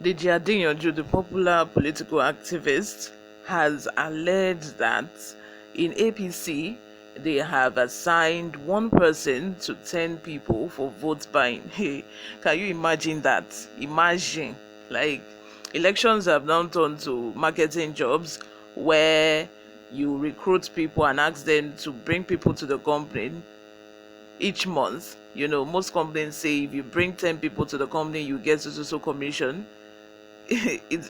Deji Adeyanju, the popular political activist, has alleged that in APC they have assigned one person to 10 people for vote buying. Hey, can you imagine that? Imagine, like, elections have now turned to marketing jobs where you recruit people and ask them to bring people to the company each month. Most companies say if you bring 10 people to the company, you get so commission.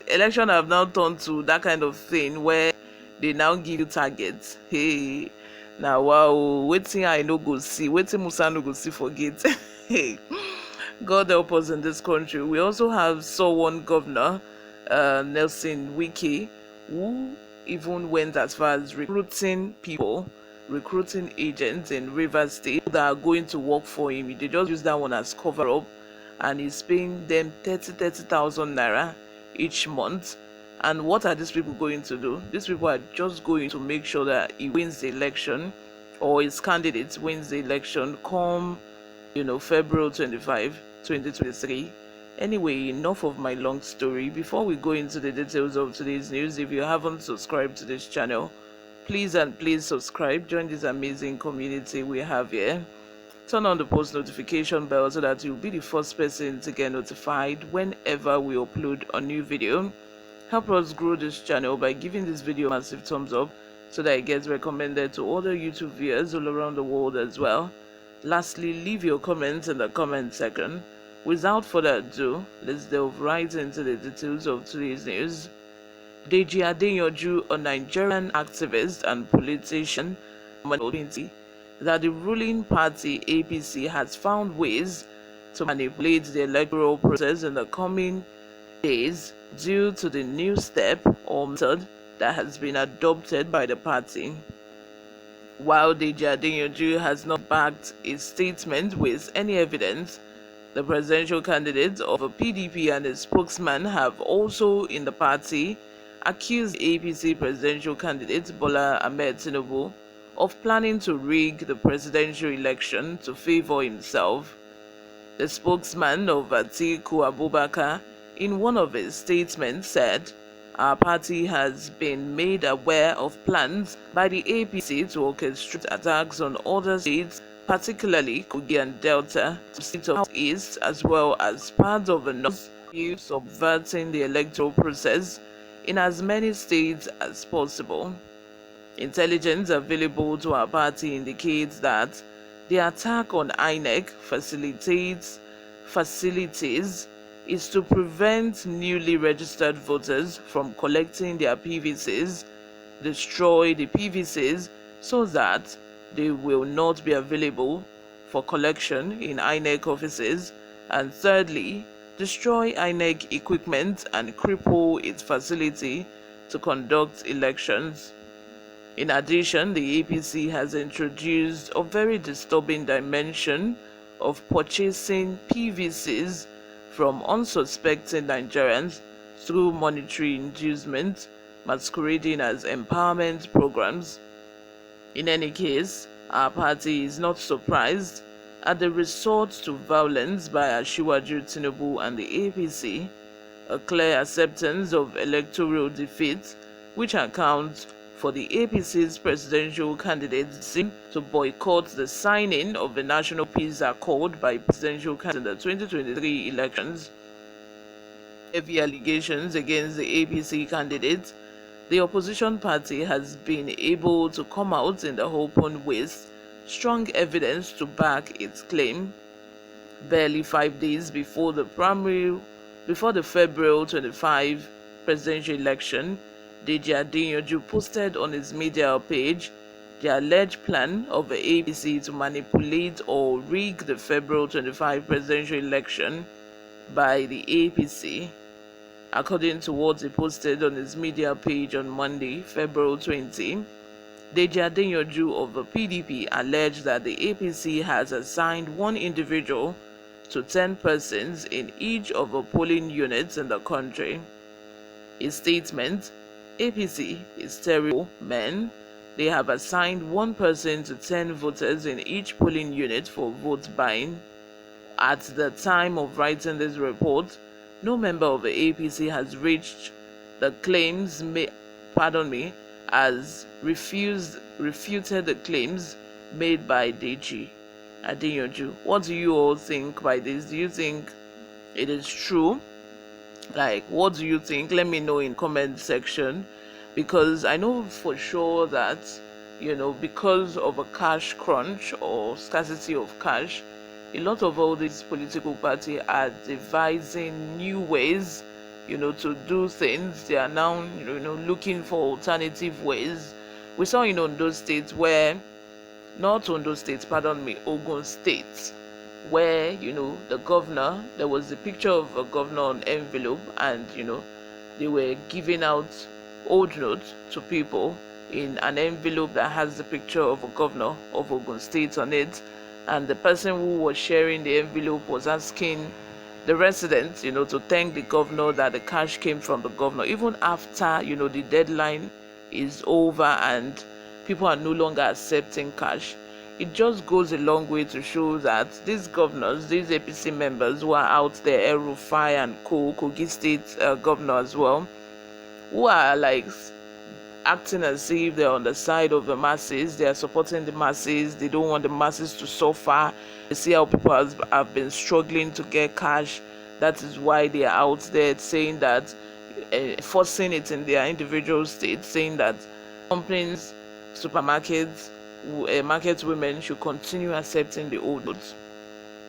Election have now turned to that kind of thing where they now give you targets. Hey, now wow, waiting I no go see, waiting Musa no go see forget. Hey, God help us in this country. We also have one governor, Nelson Wiki, who even went as far as recruiting people, recruiting agents in Rivers State that are going to work for him. They just use that one as cover up, and he's paying them 30,000 naira each month. And what are these people going to do? These people are just going to make sure that he wins the election, or his candidate wins the election come February 25, 2023. Anyway, enough of my long story. Before we go into the details of today's news, if you haven't subscribed to this channel, please subscribe. Join this amazing community we have here. Turn on the post notification bell so that you'll be the first person to get notified whenever we upload a new video. Help us grow this channel by giving this video a massive thumbs up so that it gets recommended to other YouTube viewers all around the world as well. Lastly, leave your comments in the comment section. Without further ado, let's delve right into the details of today's news. Deji Adeyanju, a Nigerian activist and politician, that the ruling party APC has found ways to manipulate the electoral process in the coming days due to the new step or method that has been adopted by the party. While Deji Adeyanju has not backed his statement with any evidence, the presidential candidate of a PDP and his spokesman have also in the party accused APC presidential candidate Bola Ahmed Tinubu of planning to rig the presidential election to favor himself. The spokesman of Atiku Abubakar, in one of his statements, said, "Our party has been made aware of plans by the APC to orchestrate attacks on other states, particularly Kogi and Delta, states of the East, as well as parts of the North, subverting the electoral process in as many states as possible." Intelligence available to our party indicates that the attack on INEC facilities is to prevent newly registered voters from collecting their PVCs, destroy the PVCs so that they will not be available for collection in INEC offices, and thirdly, destroy INEC equipment and cripple its facility to conduct elections. In addition, the APC has introduced a very disturbing dimension of purchasing PVCs from unsuspecting Nigerians through monetary inducement, masquerading as empowerment programs. In any case, our party is not surprised at the resort to violence by Asiwaju Tinubu and the APC, a clear acceptance of electoral defeat, which accounts for the APC's presidential candidates to boycott the signing of the National Peace Accord by presidential candidates in the 2023 elections. Heavy allegations against the APC candidates, the opposition party has been able to come out in the open with strong evidence to back its claim. Barely 5 days before the February 25 presidential election, Deji Adeyanju posted on his media page the alleged plan of the APC to manipulate or rig the February 25 presidential election by the APC. According to what he posted on his media page on Monday, February 20, Deji Adeyanju of the PDP alleged that the APC has assigned one individual to 10 persons in each of the polling units in the country. His statement, "APC is terrible men. They have assigned one person to 10 voters in each polling unit for vote buying." At the time of writing this report, no member of the APC has reached the claims has refuted the claims made by Deji Adeyanju. What do you all think by this? Do you think it is true? Like, what do you think? Let me know in comment section, because I know for sure that, because of a cash crunch or scarcity of cash, a lot of all these political parties are devising new ways, to do things. They are now, looking for alternative ways. We saw in Ondo State where, not Ondo State, pardon me, Ogun State, where, the governor, there was a picture of a governor on envelope, and, they were giving out old notes to people in an envelope that has the picture of a governor of Ogun State on it. And the person who was sharing the envelope was asking the residents, to thank the governor, that the cash came from the governor, even after, the deadline is over and people are no longer accepting cash. It just goes a long way to show that these governors, these APC members who are out there, El-Rufai and Kogi State governor as well, who are like acting as if they're on the side of the masses, they are supporting the masses, they don't want the masses to suffer. You see how people have been struggling to get cash. That is why they are out there saying that, forcing it in their individual states, saying that companies, supermarkets, market women should continue accepting the old notes.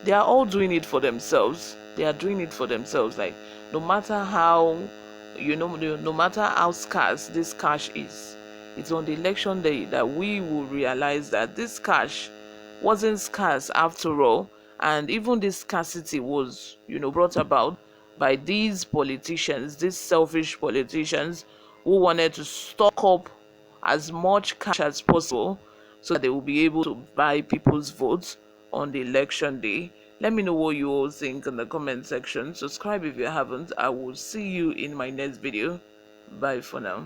They are all doing it for themselves. They are doing it for themselves. Like, no matter how, no matter how scarce this cash is, it's on the election day that we will realize that this cash wasn't scarce after all. And even this scarcity was, brought about by these politicians, these selfish politicians who wanted to stock up as much cash as possible so that they will be able to buy people's votes on the election day. Let me know what you all think in the comment section. Subscribe if you haven't. I will see you in my next video. Bye for now.